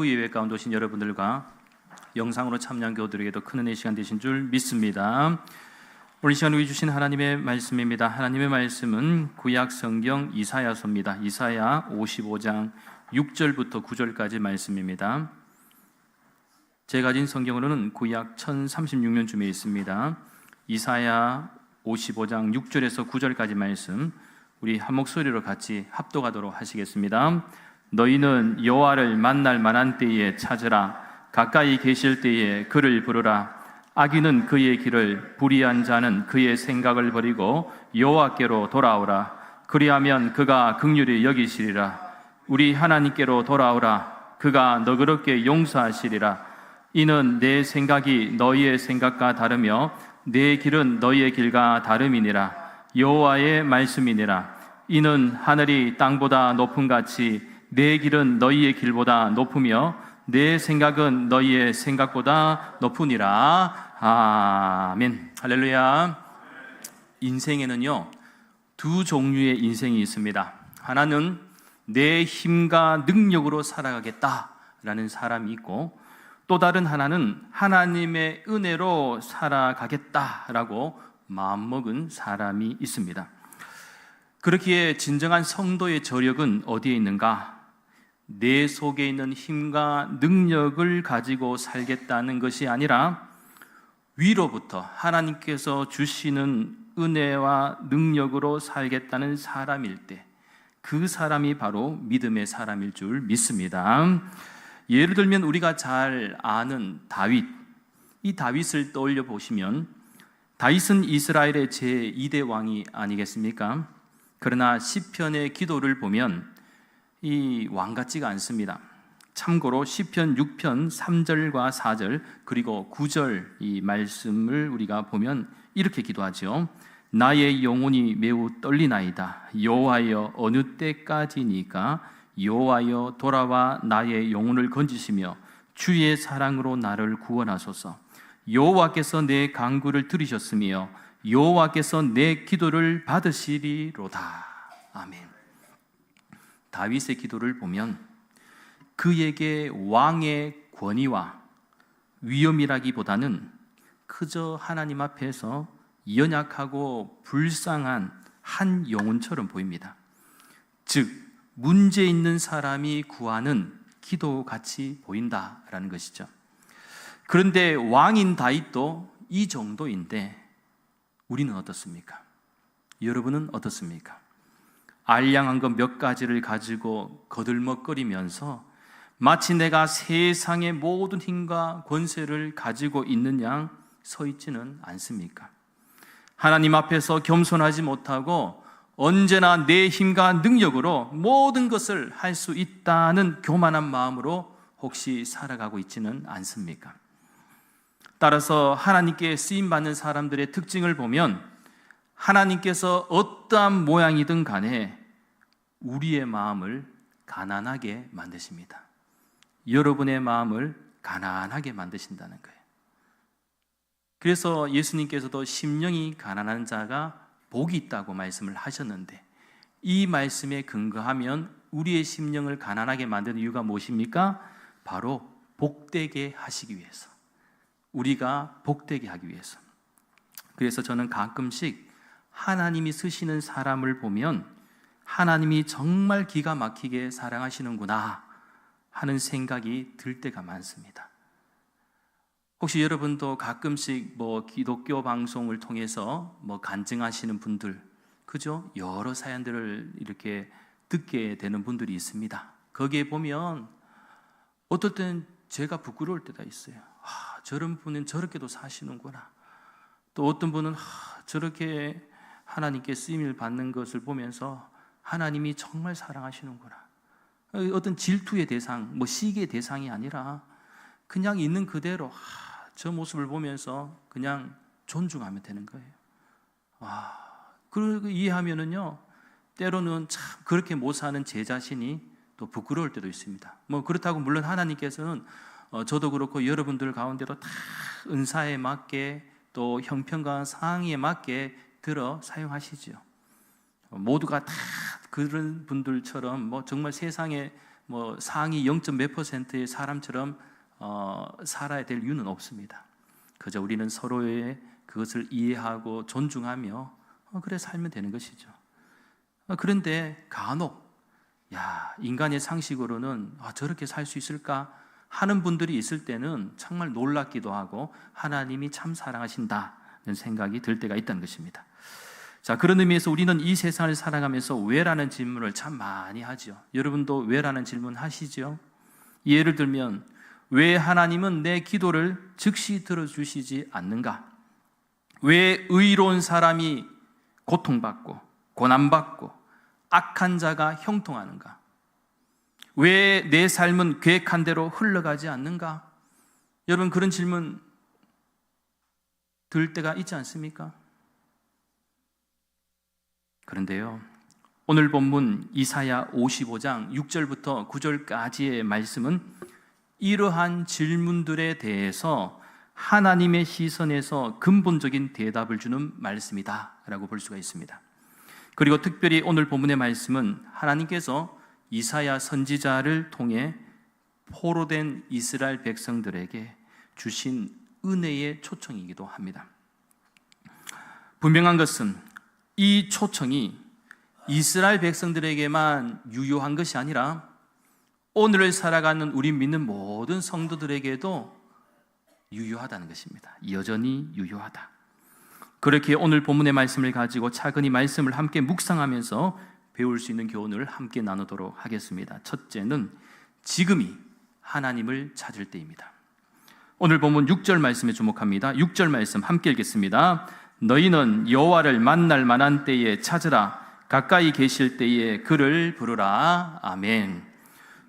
예배 가운데 오신 여러분들과 영상으로 참여한 교우들에게도 큰 은혜의 시간 되신 줄 믿습니다. 오늘 시간 우리 주신 하나님의 말씀입니다. 하나님의 말씀은 구약 성경 이사야서입니다. 이사야 55장 6절부터 9절까지 말씀입니다. 제가 가진 성경으로는 구약 1036년쯤에 있습니다. 이사야 55장 6절에서 9절까지 말씀 우리 한 목소리로 같이 합독하도록 하시겠습니다. 너희는 여호와를 만날 만한 때에 찾으라. 가까이 계실 때에 그를 부르라. 악인은 그의 길을, 불의한 자는 그의 생각을 버리고 여호와께로 돌아오라. 그리하면 그가 긍휼히 여기시리라. 우리 하나님께로 돌아오라. 그가 너그럽게 용서하시리라. 이는 내 생각이 너희의 생각과 다르며 내 길은 너희의 길과 다름이니라. 여호와의 말씀이니라. 이는 하늘이 땅보다 높음같이 내 길은 너희의 길보다 높으며 내 생각은 너희의 생각보다 높으니라. 아멘. 할렐루야. 인생에는요 두 종류의 인생이 있습니다. 하나는 내 힘과 능력으로 살아가겠다라는 사람이 있고, 또 다른 하나는 하나님의 은혜로 살아가겠다라고 마음먹은 사람이 있습니다. 그렇기에 진정한 성도의 저력은 어디에 있는가? 내 속에 있는 힘과 능력을 가지고 살겠다는 것이 아니라 위로부터 하나님께서 주시는 은혜와 능력으로 살겠다는 사람일 때, 그 사람이 바로 믿음의 사람일 줄 믿습니다. 예를 들면 우리가 잘 아는 다윗, 이 다윗을 떠올려 보시면 다윗은 이스라엘의 제2대 왕이 아니겠습니까? 그러나 시편의 기도를 보면 이 왕 같지가 않습니다. 참고로 시편 6편 3절과 4절 그리고 9절 이 말씀을 우리가 보면 이렇게 기도하죠. 나의 영혼이 매우 떨리나이다. 여호와여 어느 때까지니까? 여호와여 돌아와 나의 영혼을 건지시며 주의 사랑으로 나를 구원하소서. 여호와께서 내 간구를 들으셨으며 여호와께서 내 기도를 받으시리로다. 아멘. 다윗의 기도를 보면 그에게 왕의 권위와 위엄이라기보다는 그저 하나님 앞에서 연약하고 불쌍한 한 영혼처럼 보입니다. 즉 문제 있는 사람이 구하는 기도같이 보인다라는 것이죠. 그런데 왕인 다윗도 이 정도인데 우리는 어떻습니까? 여러분은 어떻습니까? 알량한 것 몇 가지를 가지고 거들먹거리면서 마치 내가 세상의 모든 힘과 권세를 가지고 있는 양 서 있지는 않습니까? 하나님 앞에서 겸손하지 못하고 언제나 내 힘과 능력으로 모든 것을 할 수 있다는 교만한 마음으로 혹시 살아가고 있지는 않습니까? 따라서 하나님께 쓰임받는 사람들의 특징을 보면 하나님께서 어떠한 모양이든 간에 우리의 마음을 가난하게 만드십니다. 여러분의 마음을 가난하게 만드신다는 거예요. 그래서 예수님께서도 심령이 가난한 자가 복이 있다고 말씀을 하셨는데, 이 말씀에 근거하면 우리의 심령을 가난하게 만드는 이유가 무엇입니까? 바로 복되게 하시기 위해서, 우리가 복되게 하기 위해서. 그래서 저는 가끔씩 하나님이 쓰시는 사람을 보면 하나님이 정말 기가 막히게 사랑하시는구나 하는 생각이 들 때가 많습니다. 혹시 여러분도 가끔씩 기독교 방송을 통해서 간증하시는 분들, 그죠? 여러 사연들을 이렇게 듣게 되는 분들이 있습니다. 거기에 보면 어떨 땐 제가 부끄러울 때가 있어요. 저런 분은 저렇게도 사시는구나. 또 어떤 분은 저렇게 하나님께 쓰임을 받는 것을 보면서 하나님이 정말 사랑하시는구나. 어떤 질투의 대상, 시기의 대상이 아니라 그냥 있는 그대로 저 모습을 보면서 그냥 존중하면 되는 거예요. 그리고 이해하면은요, 때로는 참 그렇게 못 사는 제 자신이 또 부끄러울 때도 있습니다. 그렇다고 물론 하나님께서는 저도 그렇고 여러분들 가운데도 다 은사에 맞게 또 형편과 상황에 맞게 들어 사용하시죠. 모두가 다 그런 분들처럼 정말 세상에 뭐 상위 0. 몇 %의 사람처럼 살아야 될 이유는 없습니다. 그저 우리는 서로의 그것을 이해하고 존중하며 그래 살면 되는 것이죠. 그런데 간혹 인간의 상식으로는 저렇게 살 수 있을까 하는 분들이 있을 때는 정말 놀랍기도 하고 하나님이 참 사랑하신다는 생각이 들 때가 있다는 것입니다. 자, 그런 의미에서 우리는 이 세상을 살아가면서 왜라는 질문을 참 많이 하죠. 여러분도 왜라는 질문 하시죠? 예를 들면 왜 하나님은 내 기도를 즉시 들어주시지 않는가? 왜 의로운 사람이 고통받고 고난받고 악한 자가 형통하는가? 왜 내 삶은 계획한 대로 흘러가지 않는가? 여러분 그런 질문 들 때가 있지 않습니까? 그런데요, 오늘 본문 이사야 55장 6절부터 9절까지의 말씀은 이러한 질문들에 대해서 하나님의 시선에서 근본적인 대답을 주는 말씀이다 라고 볼 수가 있습니다. 그리고 특별히 오늘 본문의 말씀은 하나님께서 이사야 선지자를 통해 포로된 이스라엘 백성들에게 주신 은혜의 초청이기도 합니다. 분명한 것은 이 초청이 이스라엘 백성들에게만 유효한 것이 아니라 오늘을 살아가는 우리 믿는 모든 성도들에게도 유효하다는 것입니다. 여전히 유효하다. 그렇게 오늘 본문의 말씀을 가지고 차근히 말씀을 함께 묵상하면서 배울 수 있는 교훈을 함께 나누도록 하겠습니다. 첫째는 지금이 하나님을 찾을 때입니다. 오늘 본문 6절 말씀에 주목합니다. 6절 말씀 함께 읽겠습니다. 너희는 여호와를 만날 만한 때에 찾으라. 가까이 계실 때에 그를 부르라. 아멘.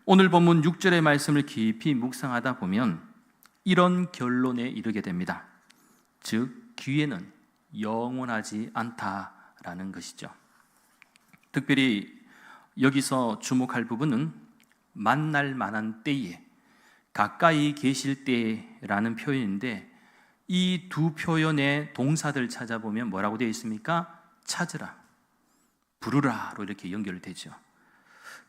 오늘 본문 6절의 말씀을 깊이 묵상하다 보면 이런 결론에 이르게 됩니다. 즉 기회는 영원하지 않다라는 것이죠. 특별히 여기서 주목할 부분은 만날 만한 때에, 가까이 계실 때라는 표현인데 이 두 표현의 동사들 찾아보면 뭐라고 되어 있습니까? 찾으라, 부르라로 이렇게 연결되죠.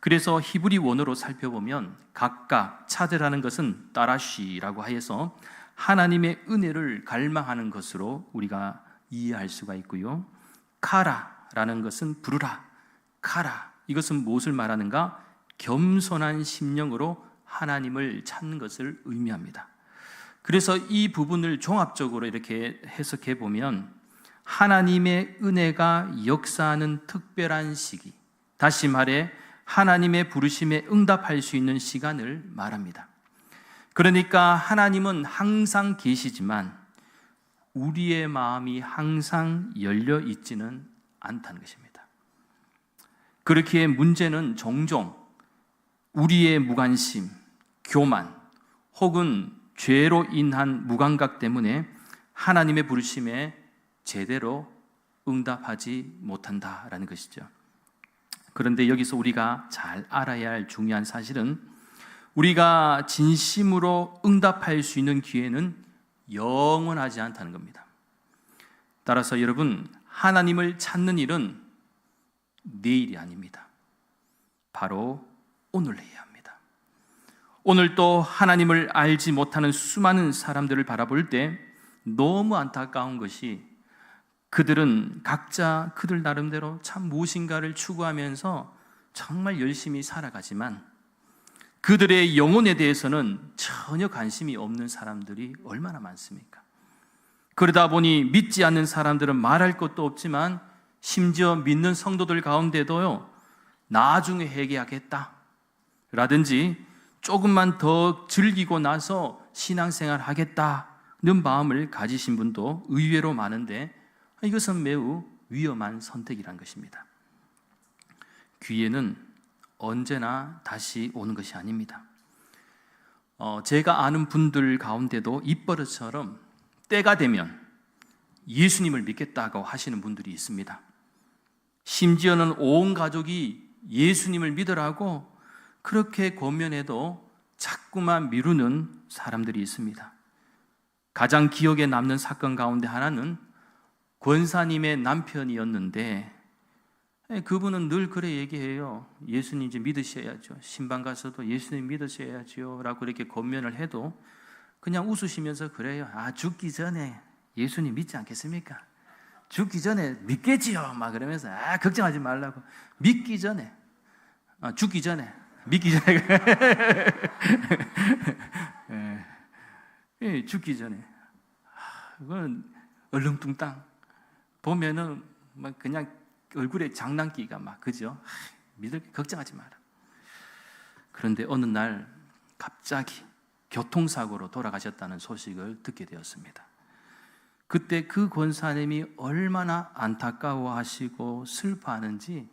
그래서 히브리 원어로 살펴보면 각각 찾으라는 것은 따라쉬라고 하여서 하나님의 은혜를 갈망하는 것으로 우리가 이해할 수가 있고요. 카라라는 것은 부르라, 카라, 이것은 무엇을 말하는가? 겸손한 심령으로 하나님을 찾는 것을 의미합니다. 그래서 이 부분을 종합적으로 이렇게 해석해 보면 하나님의 은혜가 역사하는 특별한 시기, 다시 말해 하나님의 부르심에 응답할 수 있는 시간을 말합니다. 그러니까 하나님은 항상 계시지만 우리의 마음이 항상 열려 있지는 않다는 것입니다. 그렇기에 문제는 종종 우리의 무관심, 교만 혹은 죄로 인한 무감각 때문에 하나님의 부르심에 제대로 응답하지 못한다라는 것이죠. 그런데 여기서 우리가 잘 알아야 할 중요한 사실은 우리가 진심으로 응답할 수 있는 기회는 영원하지 않다는 겁니다. 따라서 여러분, 하나님을 찾는 일은 내일이 아닙니다. 바로 오늘 해야 합니다. 오늘 또 하나님을 알지 못하는 수많은 사람들을 바라볼 때 너무 안타까운 것이 그들은 각자 그들 나름대로 참 무엇인가를 추구하면서 정말 열심히 살아가지만 그들의 영혼에 대해서는 전혀 관심이 없는 사람들이 얼마나 많습니까? 그러다 보니 믿지 않는 사람들은 말할 것도 없지만 심지어 믿는 성도들 가운데도요, 나중에 회개하겠다 라든지 조금만 더 즐기고 나서 신앙생활 하겠다는 마음을 가지신 분도 의외로 많은데 이것은 매우 위험한 선택이란 것입니다. 기회는 언제나 다시 오는 것이 아닙니다. 제가 아는 분들 가운데도 입버릇처럼 때가 되면 예수님을 믿겠다고 하시는 분들이 있습니다. 심지어는 온 가족이 예수님을 믿으라고 그렇게 권면해도 자꾸만 미루는 사람들이 있습니다. 가장 기억에 남는 사건 가운데 하나는 권사님의 남편이었는데 그분은 늘 그래 얘기해요. 예수님 이제 믿으셔야죠. 신방 가서도 예수님 믿으셔야죠 라고 이렇게 권면을 해도 그냥 웃으시면서 그래요. 죽기 전에 예수님 믿지 않겠습니까? 죽기 전에 믿겠지요 막 그러면서 걱정하지 말라고. 믿기 전에 죽기 전에 믿기 전에 죽기 전에 그건 얼렁뚱땅 보면은 막 그냥 얼굴에 장난기가 막 그죠? 믿을 걱정하지 마라. 그런데 어느 날 갑자기 교통사고로 돌아가셨다는 소식을 듣게 되었습니다. 그때 그 권사님이 얼마나 안타까워하시고 슬퍼하는지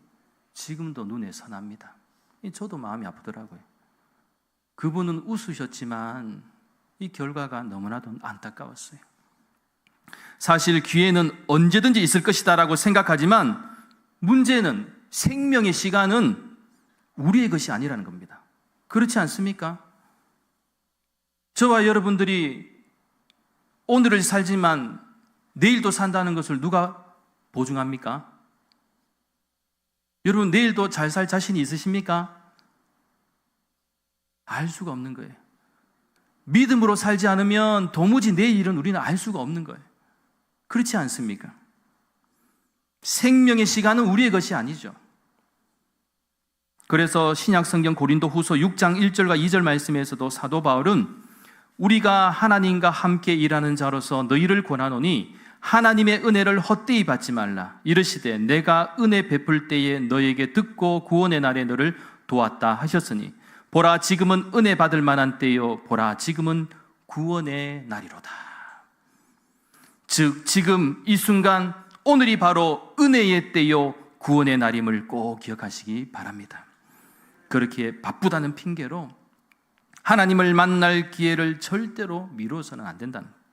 지금도 눈에 선합니다. 저도 마음이 아프더라고요. 그분은 웃으셨지만 이 결과가 너무나도 안타까웠어요. 사실 기회는 언제든지 있을 것이다라고 생각하지만 문제는 생명의 시간은 우리의 것이 아니라는 겁니다. 그렇지 않습니까? 저와 여러분들이 오늘을 살지만 내일도 산다는 것을 누가 보증합니까? 여러분 내일도 잘 살 자신이 있으십니까? 알 수가 없는 거예요. 믿음으로 살지 않으면 도무지 내일 일은 우리는 알 수가 없는 거예요. 그렇지 않습니까? 생명의 시간은 우리의 것이 아니죠. 그래서 신약성경 고린도후서 6장 1절과 2절 말씀에서도 사도 바울은 우리가 하나님과 함께 일하는 자로서 너희를 권하노니 하나님의 은혜를 헛되이 받지 말라. 이르시되 내가 은혜 베풀 때에 너에게 듣고 구원의 날에 너를 도왔다 하셨으니 보라 지금은 은혜 받을 만한 때요 보라 지금은 구원의 날이로다. 즉 지금 이 순간 오늘이 바로 은혜의 때요 구원의 날임을 꼭 기억하시기 바랍니다. 그렇게 바쁘다는 핑계로 하나님을 만날 기회를 절대로 미루어서는 안 된다는 거예요.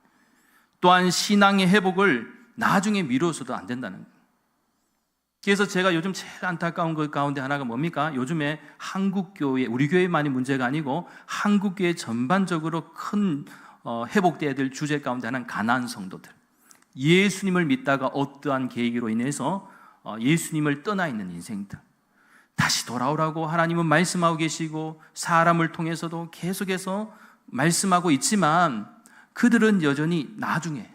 또한 신앙의 회복을 나중에 미루어서도 안 된다는 거예요. 그래서 제가 요즘 제일 안타까운 것 가운데 하나가 뭡니까? 요즘에 한국교회, 우리 교회만이 문제가 아니고 한국교회 전반적으로 큰 회복돼야 될 주제 가운데 하나는 가난한 성도들. 예수님을 믿다가 어떠한 계기로 인해서 예수님을 떠나 있는 인생들. 다시 돌아오라고 하나님은 말씀하고 계시고 사람을 통해서도 계속해서 말씀하고 있지만 그들은 여전히 나중에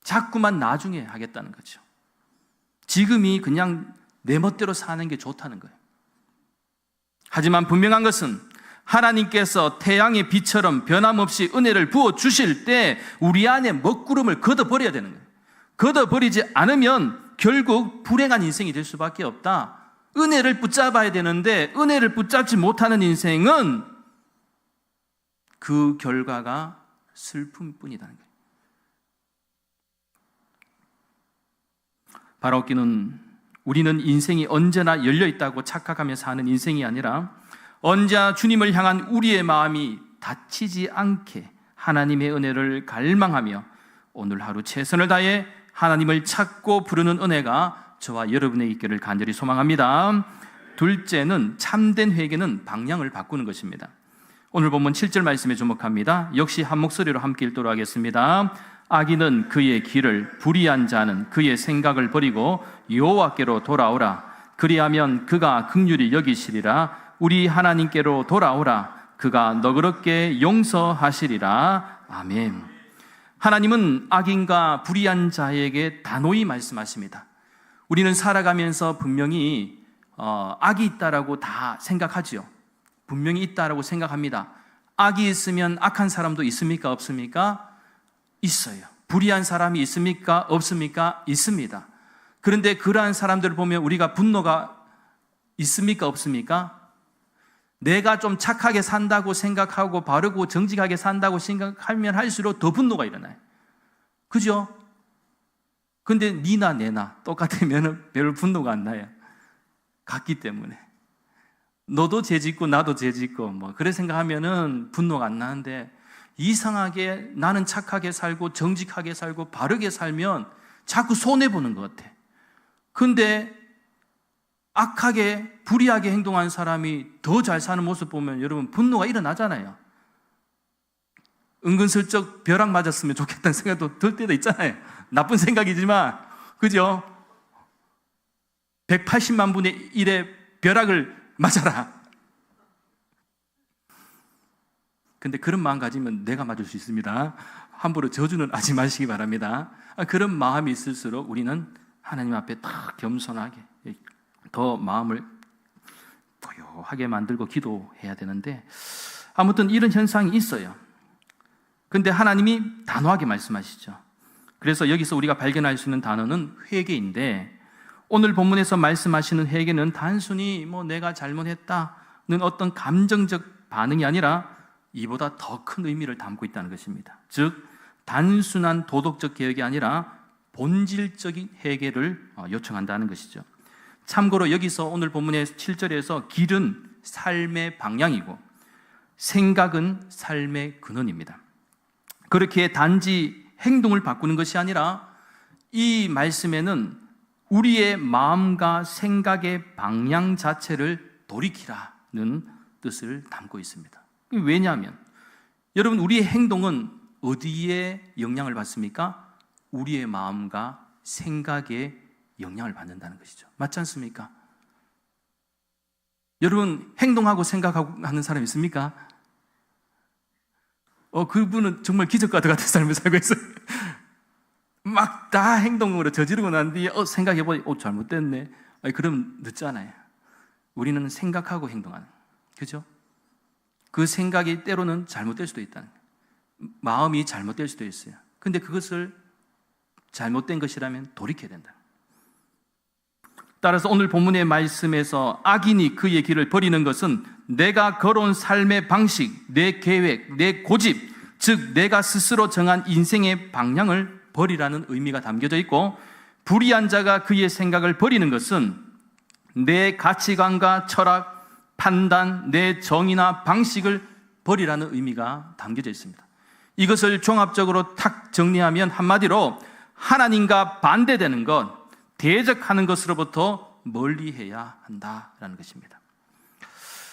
자꾸만 나중에 하겠다는 거죠. 지금이 그냥 내 멋대로 사는 게 좋다는 거예요. 하지만 분명한 것은 하나님께서 태양의 빛처럼 변함없이 은혜를 부어주실 때 우리 안에 먹구름을 걷어버려야 되는 거예요. 걷어버리지 않으면 결국 불행한 인생이 될 수밖에 없다. 은혜를 붙잡아야 되는데 은혜를 붙잡지 못하는 인생은 그 결과가 슬픔뿐이라는 거예요. 바라옵기는 우리는 인생이 언제나 열려있다고 착각하며 사는 인생이 아니라 언제나 주님을 향한 우리의 마음이 다치지 않게 하나님의 은혜를 갈망하며 오늘 하루 최선을 다해 하나님을 찾고 부르는 은혜가 저와 여러분의 있기를 간절히 소망합니다. 둘째는 참된 회개는 방향을 바꾸는 것입니다. 오늘 본문 7절 말씀에 주목합니다. 역시 한 목소리로 함께 읽도록 하겠습니다. 악인은 그의 길을, 불의한 자는 그의 생각을 버리고 여호와께로 돌아오라. 그리하면 그가 긍휼히 여기시리라. 우리 하나님께로 돌아오라. 그가 너그럽게 용서하시리라. 아멘. 하나님은 악인과 불의한 자에게 단호히 말씀하십니다. 우리는 살아가면서 분명히 악이 있다라고 다 생각하지요. 분명히 있다라고 생각합니다. 악이 있으면 악한 사람도 있습니까? 없습니까? 있어요. 불의한 사람이 있습니까? 없습니까? 있습니다. 그런데 그러한 사람들을 보면 우리가 분노가 있습니까? 없습니까? 내가 좀 착하게 산다고 생각하고 바르고 정직하게 산다고 생각하면 할수록 더 분노가 일어나요. 그죠? 근데 니나 내나 똑같으면 별 분노가 안 나요. 같기 때문에. 너도 죄 짓고 나도 죄 짓고 그래 생각하면은 분노가 안 나는데 이상하게 나는 착하게 살고 정직하게 살고 바르게 살면 자꾸 손해보는 것 같아. 근데 악하게 불의하게 행동한 사람이 더 잘 사는 모습 보면 여러분 분노가 일어나잖아요. 은근슬쩍 벼락 맞았으면 좋겠다는 생각도 들 때도 있잖아요. 나쁜 생각이지만 그죠? 180만 분의 1의 벼락을 맞아라. 근데 그런 마음 가지면 내가 맞을 수 있습니다. 함부로 저주는 하지 마시기 바랍니다. 그런 마음이 있을수록 우리는 하나님 앞에 딱 겸손하게 더 마음을 고요하게 만들고 기도해야 되는데, 아무튼 이런 현상이 있어요. 근데 하나님이 단호하게 말씀하시죠. 그래서 여기서 우리가 발견할 수 있는 단어는 회개인데, 오늘 본문에서 말씀하시는 회개는 단순히 내가 잘못했다는 어떤 감정적 반응이 아니라 이보다 더 큰 의미를 담고 있다는 것입니다. 즉 단순한 도덕적 개혁이 아니라 본질적인 회개를 요청한다는 것이죠. 참고로 여기서 오늘 본문의 7절에서 길은 삶의 방향이고 생각은 삶의 근원입니다. 그렇게 단지 행동을 바꾸는 것이 아니라 이 말씀에는 우리의 마음과 생각의 방향 자체를 돌이키라는 뜻을 담고 있습니다. 왜냐하면 여러분, 우리의 행동은 어디에 영향을 받습니까? 우리의 마음과 생각에 영향을 받는다는 것이죠. 맞지 않습니까? 여러분, 행동하고 생각하고 하는 사람 있습니까? 그분은 정말 기적과도 같은 삶을 살고 있어요. 막 다 행동으로 저지르고 난 뒤에 생각해보니 잘못됐네. 그럼 늦잖아요. 우리는 생각하고 행동하는, 그죠? 그 생각이 때로는 잘못될 수도 있다는 거예요. 마음이 잘못될 수도 있어요. 근데 그것을 잘못된 것이라면 돌이켜야 된다. 따라서 오늘 본문의 말씀에서 악인이 그의 길을 버리는 것은 내가 걸어온 삶의 방식, 내 계획, 내 고집, 즉 내가 스스로 정한 인생의 방향을 버리라는 의미가 담겨져 있고, 불의한 자가 그의 생각을 버리는 것은 내 가치관과 철학, 판단, 내 정의나 방식을 버리라는 의미가 담겨져 있습니다. 이것을 종합적으로 탁 정리하면 한마디로 하나님과 반대되는 것, 대적하는 것으로부터 멀리해야 한다라는 것입니다.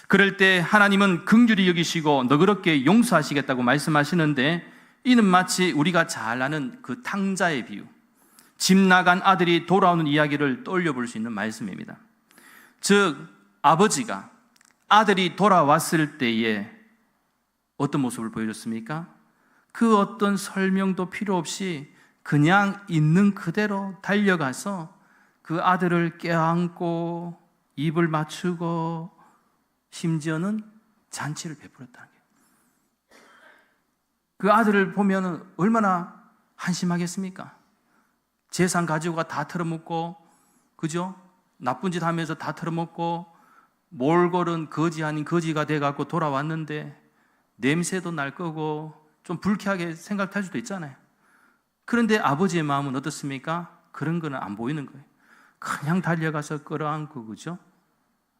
그럴 때 하나님은 긍휼히 여기시고 너그럽게 용서하시겠다고 말씀하시는데, 이는 마치 우리가 잘 아는 그 탕자의 비유, 집 나간 아들이 돌아오는 이야기를 떠올려 볼 수 있는 말씀입니다. 즉 아버지가 아들이 돌아왔을 때에 어떤 모습을 보여줬습니까? 그 어떤 설명도 필요 없이 그냥 있는 그대로 달려가서 그 아들을 껴안고 입을 맞추고 심지어는 잔치를 베풀었다는 거예요. 그 아들을 보면 얼마나 한심하겠습니까? 재산 가지고 다 털어먹고, 그죠? 나쁜 짓 하면서 다 털어먹고 몰골은 거지 아닌 거지가 돼갖고 돌아왔는데 냄새도 날 거고 좀 불쾌하게 생각할 수도 있잖아요. 그런데 아버지의 마음은 어떻습니까? 그런 거는 안 보이는 거예요. 그냥 달려가서 끌어안고, 그죠?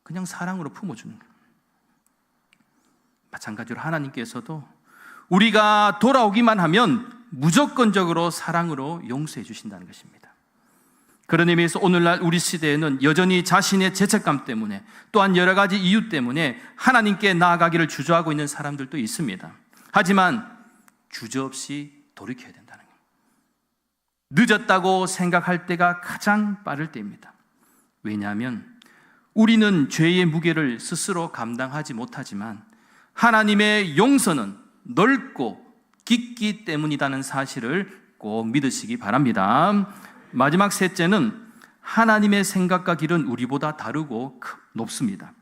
그냥 사랑으로 품어주는 거예요. 마찬가지로 하나님께서도 우리가 돌아오기만 하면 무조건적으로 사랑으로 용서해 주신다는 것입니다. 그런 의미에서 오늘날 우리 시대에는 여전히 자신의 죄책감 때문에, 또한 여러 가지 이유 때문에 하나님께 나아가기를 주저하고 있는 사람들도 있습니다. 하지만 주저없이 돌이켜야 된다는 거예요. 늦었다고 생각할 때가 가장 빠를 때입니다. 왜냐하면 우리는 죄의 무게를 스스로 감당하지 못하지만 하나님의 용서는 넓고 깊기 때문이라는 사실을 꼭 믿으시기 바랍니다. 마지막 셋째는 하나님의 생각과 길은 우리보다 다르고 높습니다.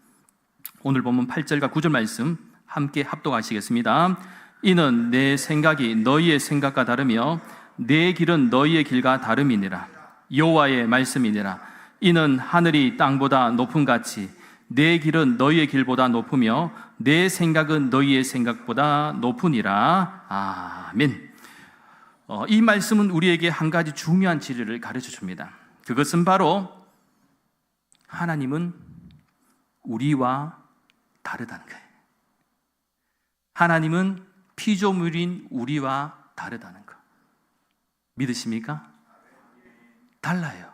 오늘 본문 8절과 9절 말씀 함께 합독하시겠습니다. 이는 내 생각이 너희의 생각과 다르며 내 길은 너희의 길과 다름이니라. 여호와의 말씀이니라. 이는 하늘이 땅보다 높음 같이 내 길은 너희의 길보다 높으며 내 생각은 너희의 생각보다 높으니라. 아멘. 이 말씀은 우리에게 한 가지 중요한 진리를 가르쳐 줍니다. 그것은 바로 하나님은 우리와 다르다는 거예요. 하나님은 피조물인 우리와 다르다는 거 믿으십니까? 달라요.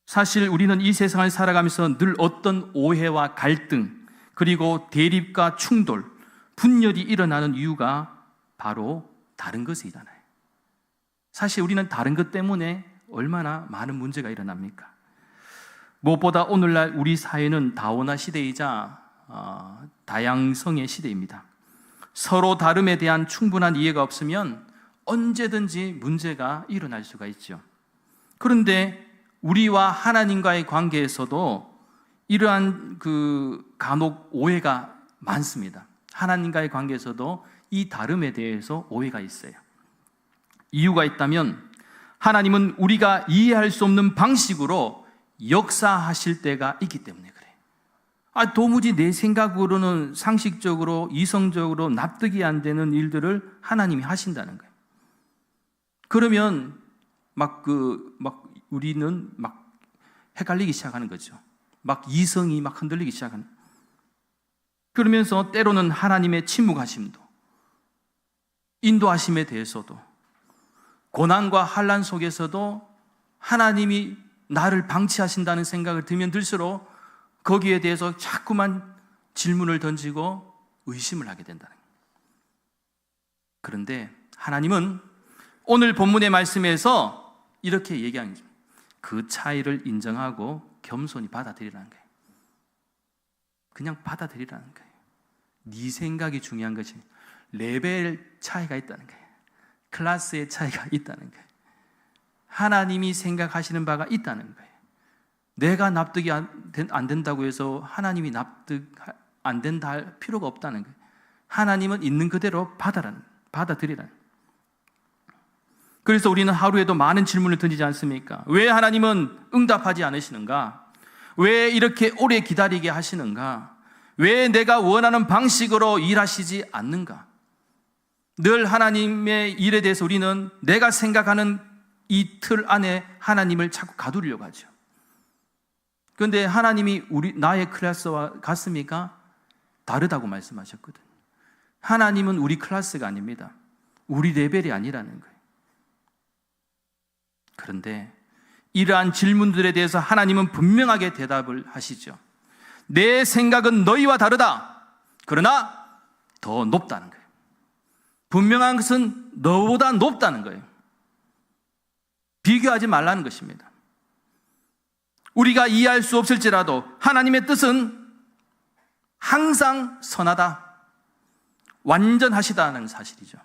사실 우리는 이 세상을 살아가면서 늘 어떤 오해와 갈등, 그리고 대립과 충돌, 분열이 일어나는 이유가 바로 다른 것이잖아요. 사실 우리는 다른 것 때문에 얼마나 많은 문제가 일어납니까? 무엇보다 오늘날 우리 사회는 다원화 시대이자 다양성의 시대입니다. 서로 다름에 대한 충분한 이해가 없으면 언제든지 문제가 일어날 수가 있죠. 그런데 우리와 하나님과의 관계에서도 이러한 간혹 오해가 많습니다. 하나님과의 관계에서도 이 다름에 대해서 오해가 있어요. 이유가 있다면 하나님은 우리가 이해할 수 없는 방식으로 역사하실 때가 있기 때문에 그래요. 도무지 내 생각으로는 상식적으로 이성적으로 납득이 안 되는 일들을 하나님이 하신다는 거예요. 그러면 우리는 헷갈리기 시작하는 거죠. 이성이 흔들리기 시작하는. 그러면서 때로는 하나님의 침묵하심도, 인도하심에 대해서도, 고난과 환난 속에서도 하나님이 나를 방치하신다는 생각을 들면 들수록 거기에 대해서 자꾸만 질문을 던지고 의심을 하게 된다는 거예요. 그런데 하나님은 오늘 본문의 말씀에서 이렇게 얘기하는 거예요. 그 차이를 인정하고 겸손히 받아들이라는 거예요. 그냥 받아들이라는 거예요. 네 생각이 중요한 것이 레벨 차이가 있다는 거예요. 클래스의 차이가 있다는 거예요. 하나님이 생각하시는 바가 있다는 거예요. 내가 납득이 안 된다고 해서 하나님이 납득 안 된다 할 필요가 없다는 거예요. 하나님은 있는 그대로 받아들이라는. 그래서 우리는 하루에도 많은 질문을 던지지 않습니까? 왜 하나님은 응답하지 않으시는가? 왜 이렇게 오래 기다리게 하시는가? 왜 내가 원하는 방식으로 일하시지 않는가? 늘 하나님의 일에 대해서 우리는 내가 생각하는 이 틀 안에 하나님을 자꾸 가두려고 하죠. 그런데 하나님이 나의 클래스와 같습니까? 다르다고 말씀하셨거든요. 하나님은 우리 클래스가 아닙니다. 우리 레벨이 아니라는 거예요. 그런데 이러한 질문들에 대해서 하나님은 분명하게 대답을 하시죠. 내 생각은 너희와 다르다. 그러나 더 높다는 거예요. 분명한 것은 너보다 높다는 거예요. 비교하지 말라는 것입니다. 우리가 이해할 수 없을지라도 하나님의 뜻은 항상 선하다, 완전하시다는 사실이죠.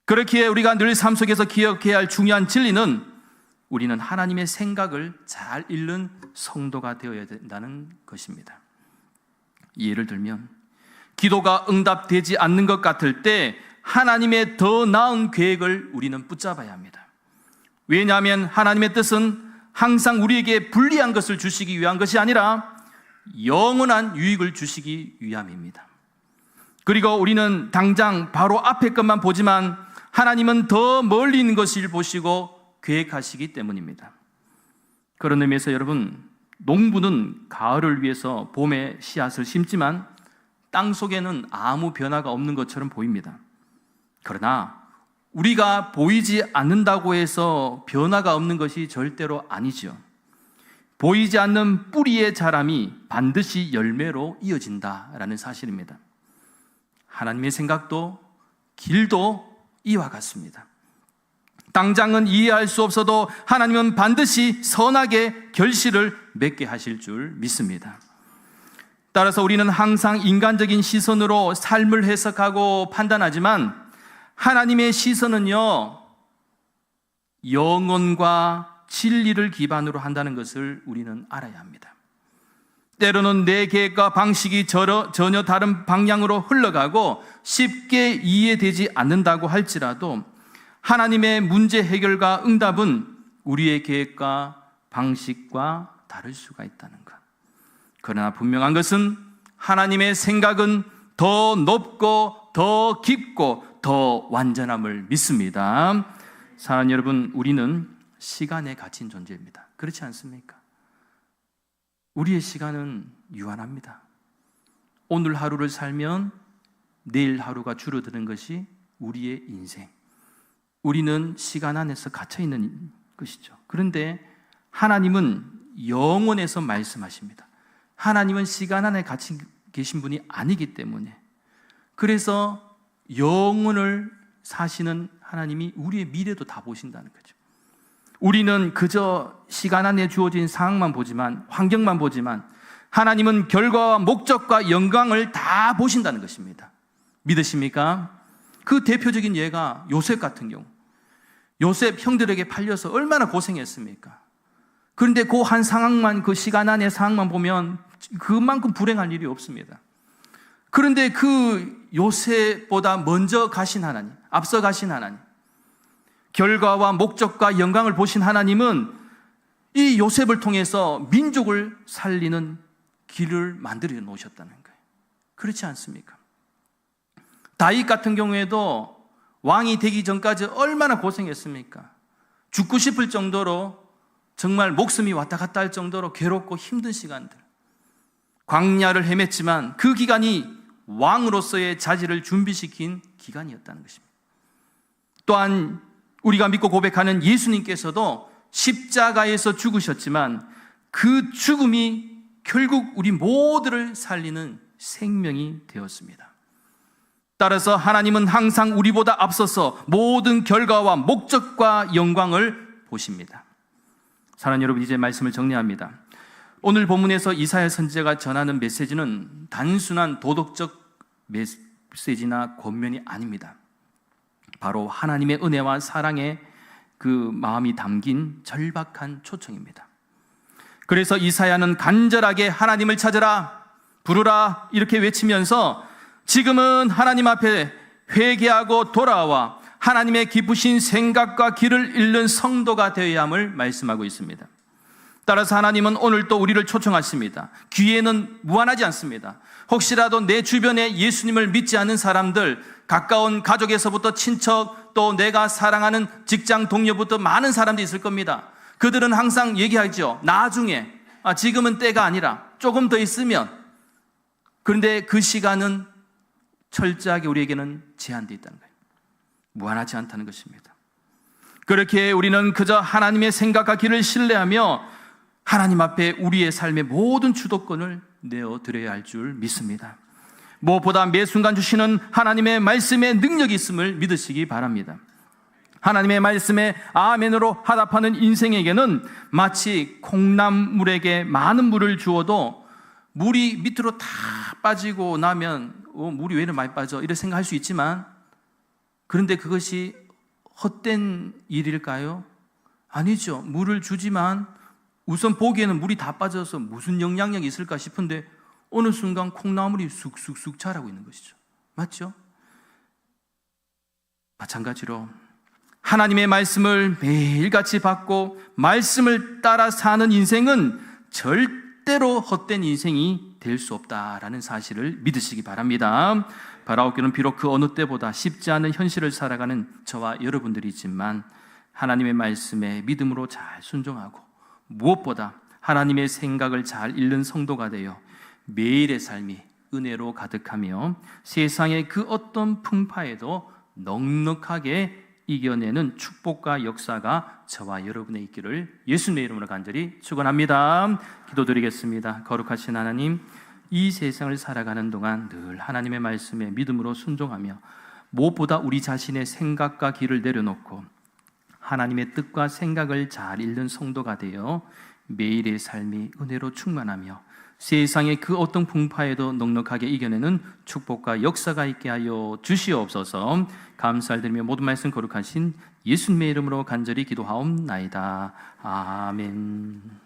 그렇기에 우리가 늘 삶 속에서 기억해야 할 중요한 진리는 우리는 하나님의 생각을 잘 읽는 성도가 되어야 된다는 것입니다. 예를 들면 기도가 응답되지 않는 것 같을 때 하나님의 더 나은 계획을 우리는 붙잡아야 합니다. 왜냐하면 하나님의 뜻은 항상 우리에게 불리한 것을 주시기 위한 것이 아니라 영원한 유익을 주시기 위함입니다. 그리고 우리는 당장 바로 앞의 것만 보지만 하나님은 더 멀리 있는 것을 보시고 계획하시기 때문입니다. 그런 의미에서 여러분, 농부는 가을을 위해서 봄에 씨앗을 심지만 땅 속에는 아무 변화가 없는 것처럼 보입니다. 그러나 우리가 보이지 않는다고 해서 변화가 없는 것이 절대로 아니죠. 보이지 않는 뿌리의 자람이 반드시 열매로 이어진다라는 사실입니다. 하나님의 생각도 길도 이와 같습니다. 당장은 이해할 수 없어도 하나님은 반드시 선하게 결실을 맺게 하실 줄 믿습니다. 따라서 우리는 항상 인간적인 시선으로 삶을 해석하고 판단하지만 하나님의 시선은요, 영혼과 진리를 기반으로 한다는 것을 우리는 알아야 합니다. 때로는 내 계획과 방식이 전혀 다른 방향으로 흘러가고 쉽게 이해되지 않는다고 할지라도 하나님의 문제 해결과 응답은 우리의 계획과 방식과 다를 수가 있다는 것. 그러나 분명한 것은 하나님의 생각은 더 높고 더 깊고 더 완전함을 믿습니다. 사랑하는 여러분, 우리는 시간에 갇힌 존재입니다. 그렇지 않습니까? 우리의 시간은 유한합니다. 오늘 하루를 살면 내일 하루가 줄어드는 것이 우리의 인생. 우리는 시간 안에서 갇혀 있는 것이죠. 그런데 하나님은 영원에서 말씀하십니다. 하나님은 시간 안에 갇혀 계신 분이 아니기 때문에, 그래서 영원을 사시는 하나님이 우리의 미래도 다 보신다는 거죠. 우리는 그저 시간 안에 주어진 상황만 보지만, 환경만 보지만 하나님은 결과와 목적과 영광을 다 보신다는 것입니다. 믿으십니까? 그 대표적인 예가 요셉 같은 경우, 요셉 형들에게 팔려서 얼마나 고생했습니까? 그런데 그 한 상황만, 그 시간 안의 상황만 보면 그만큼 불행할 일이 없습니다. 그런데 그 요셉보다 먼저 가신 하나님, 앞서 가신 하나님, 결과와 목적과 영광을 보신 하나님은 이 요셉을 통해서 민족을 살리는 길을 만들어 놓으셨다는 거예요. 그렇지 않습니까? 다윗 같은 경우에도 왕이 되기 전까지 얼마나 고생했습니까? 죽고 싶을 정도로, 정말 목숨이 왔다 갔다 할 정도로 괴롭고 힘든 시간들, 광야를 헤맸지만 그 기간이 왕으로서의 자질을 준비시킨 기간이었다는 것입니다. 또한 우리가 믿고 고백하는 예수님께서도 십자가에서 죽으셨지만 그 죽음이 결국 우리 모두를 살리는 생명이 되었습니다. 따라서 하나님은 항상 우리보다 앞서서 모든 결과와 목적과 영광을 보십니다. 사랑하는 여러분, 이제 말씀을 정리합니다. 오늘 본문에서 이사야 선지자가 전하는 메시지는 단순한 도덕적 메시지나 권면이 아닙니다. 바로 하나님의 은혜와 사랑의 그 마음이 담긴 절박한 초청입니다. 그래서 이사야는 간절하게 하나님을 찾으라, 부르라 이렇게 외치면서 지금은 하나님 앞에 회개하고 돌아와 하나님의 깊으신 생각과 길을 잃는 성도가 되어야 함을 말씀하고 있습니다. 따라서 하나님은 오늘 또 우리를 초청하십니다. 기회는 무한하지 않습니다. 혹시라도 내 주변에 예수님을 믿지 않는 사람들, 가까운 가족에서부터 친척, 또 내가 사랑하는 직장 동료부터 많은 사람들이 있을 겁니다. 그들은 항상 얘기하죠. 나중에, 지금은 때가 아니라 조금 더 있으면. 그런데 그 시간은 철저하게 우리에게는 제한되어 있다는 거예요. 무한하지 않다는 것입니다. 그렇게 우리는 그저 하나님의 생각과 길을 신뢰하며 하나님 앞에 우리의 삶의 모든 주도권을 내어드려야 할 줄 믿습니다. 무엇보다 매 순간 주시는 하나님의 말씀의 능력이 있음을 믿으시기 바랍니다. 하나님의 말씀에 아멘으로 화답하는 인생에게는 마치 콩나물에게 많은 물을 주어도 물이 밑으로 다 빠지고 나면 물이 왜 이렇게 많이 빠져? 이렇게 생각할 수 있지만, 그런데 그것이 헛된 일일까요? 아니죠. 물을 주지만 우선 보기에는 물이 다 빠져서 무슨 영향력이 있을까 싶은데 어느 순간 콩나물이 쑥쑥쑥 자라고 있는 것이죠. 맞죠? 마찬가지로 하나님의 말씀을 매일같이 받고 말씀을 따라 사는 인생은 절대로 헛된 인생이 될 수 없다라는 사실을 믿으시기 바랍니다. 바라옵기는 비록 그 어느 때보다 쉽지 않은 현실을 살아가는 저와 여러분들이 있지만 하나님의 말씀에 믿음으로 잘 순종하고 무엇보다 하나님의 생각을 잘 읽는 성도가 되어 매일의 삶이 은혜로 가득하며 세상의 그 어떤 풍파에도 넉넉하게 이겨내는 축복과 역사가 저와 여러분의 있기를 예수님의 이름으로 간절히 축원합니다. 기도드리겠습니다. 거룩하신 하나님, 이 세상을 살아가는 동안 늘 하나님의 말씀에 믿음으로 순종하며 무엇보다 우리 자신의 생각과 길을 내려놓고 하나님의 뜻과 생각을 잘 읽는 성도가 되어 매일의 삶이 은혜로 충만하며 세상의 그 어떤 풍파에도 넉넉하게 이겨내는 축복과 역사가 있게 하여 주시옵소서. 감사드리며 모든 말씀 거룩하신 예수님의 이름으로 간절히 기도하옵나이다. 아멘.